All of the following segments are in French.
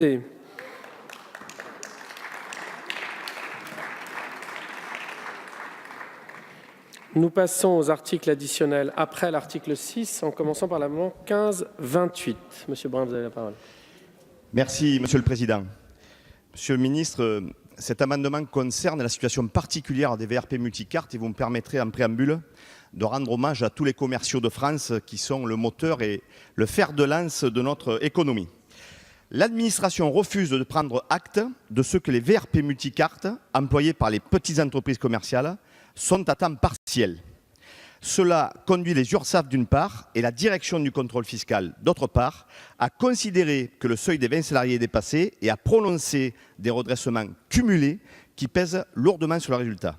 Nous passons aux articles additionnels après l'article 6, en commençant par l'amendement 1528. Monsieur Brun, vous avez la parole. Merci, Monsieur le Président. Monsieur le Ministre, cet amendement concerne la situation particulière des VRP multicartes et vous me permettrez en préambule de rendre hommage à tous les commerciaux de France qui sont le moteur et le fer de lance de notre économie. L'administration refuse de prendre acte de ce que les VRP multicartes employés par les petites entreprises commerciales sont à temps partiel. Cela conduit les URSSAF d'une part et la direction du contrôle fiscal d'autre part à considérer que le seuil des 20 salariés est dépassé et à prononcer des redressements cumulés qui pèsent lourdement sur le résultat.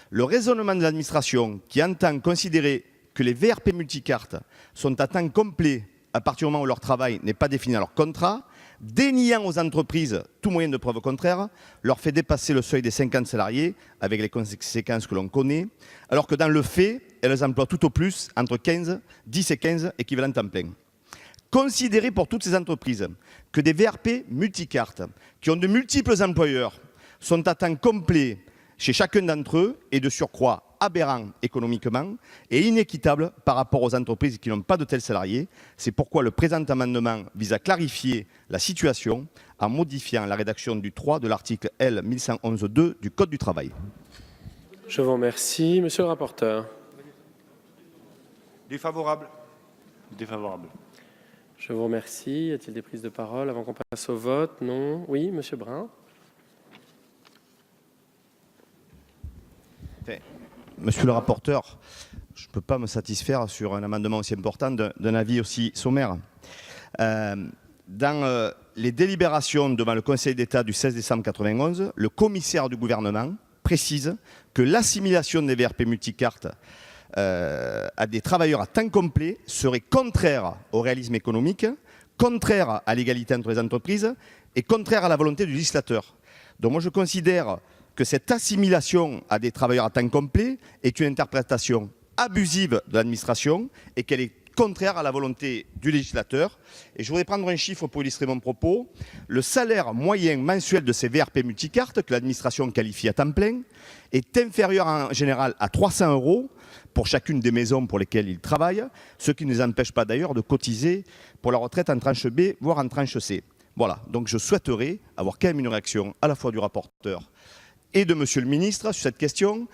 Le raisonnement de l'administration qui entend considérer que les VRP multicartes sont à temps complet à partir du moment où leur travail n'est pas défini dans leur contrat, déniant aux entreprises tout moyen de preuve contraire, leur fait dépasser le seuil des 50 salariés avec les conséquences que l'on connaît, alors que dans le fait, elles emploient tout au plus entre 10 et 15 équivalents temps plein. Considérer pour toutes ces entreprises que des VRP multicartes qui ont de multiples employeurs sont à temps complet chez chacun d'entre eux et de surcroît aberrant économiquement et inéquitable par rapport aux entreprises qui n'ont pas de tels salariés. C'est pourquoi le présent amendement vise à clarifier la situation en modifiant la rédaction du 3 de l'article L. 1111-2 du Code du travail. Je vous remercie. Monsieur le rapporteur. Défavorable. Défavorable. Je vous remercie. Y a-t-il des prises de parole avant qu'on passe au vote? Non. Oui, Monsieur Brun. Monsieur le rapporteur, je ne peux pas me satisfaire sur un amendement aussi important d'un avis aussi sommaire. Dans les délibérations devant le Conseil d'État du 16 décembre 1991, le commissaire du gouvernement précise que l'assimilation des VRP multicartes à des travailleurs à temps complet serait contraire au réalisme économique, contraire à l'égalité entre les entreprises et contraire à la volonté du législateur. Donc moi je considère que cette assimilation à des travailleurs à temps complet est une interprétation abusive de l'administration et qu'elle est contraire à la volonté du législateur. Et je voudrais prendre un chiffre pour illustrer mon propos. Le salaire moyen mensuel de ces VRP multicartes, que l'administration qualifie à temps plein, est inférieur en général à 300 € pour chacune des maisons pour lesquelles ils travaillent, ce qui ne les empêche pas d'ailleurs de cotiser pour la retraite en tranche B, voire en tranche C. Voilà, donc je souhaiterais avoir quand même une réaction à la fois du rapporteur et de Monsieur le Ministre sur cette question.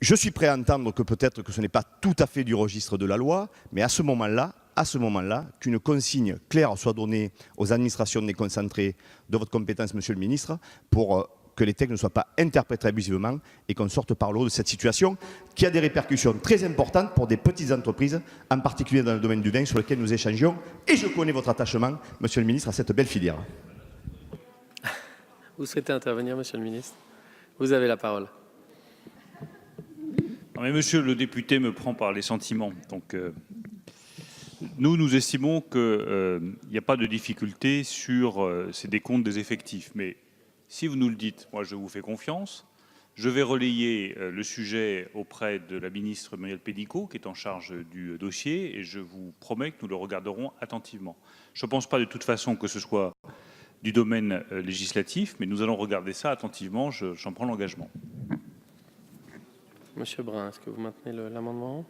Je suis prêt à entendre que peut-être que ce n'est pas tout à fait du registre de la loi, mais à ce moment-là, qu'une consigne claire soit donnée aux administrations déconcentrées de votre compétence, Monsieur le Ministre, pour que les textes ne soient pas interprétés abusivement et qu'on sorte par le haut de cette situation qui a des répercussions très importantes pour des petites entreprises, en particulier dans le domaine du vin sur lequel nous échangeons. Et je connais votre attachement, Monsieur le Ministre, à cette belle filière. Vous souhaitez intervenir, Monsieur le Ministre? Vous avez la parole. Non mais monsieur le député me prend par les sentiments. Donc, nous estimons qu'il n'y a pas de difficulté sur ces décomptes des effectifs. Mais si vous nous le dites, moi je vous fais confiance. Je vais relayer le sujet auprès de la ministre Muriel Pénicaud, qui est en charge du dossier, et je vous promets que nous le regarderons attentivement. Je ne pense pas de toute façon que ce soit du domaine législatif, mais nous allons regarder ça attentivement, j'en prends l'engagement. Monsieur Brun, est-ce que vous maintenez l'amendement?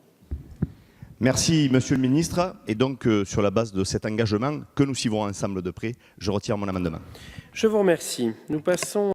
Merci, Monsieur le Ministre. Et donc, sur la base de cet engagement que nous suivrons ensemble de près, je retire mon amendement. Je vous remercie. Nous passons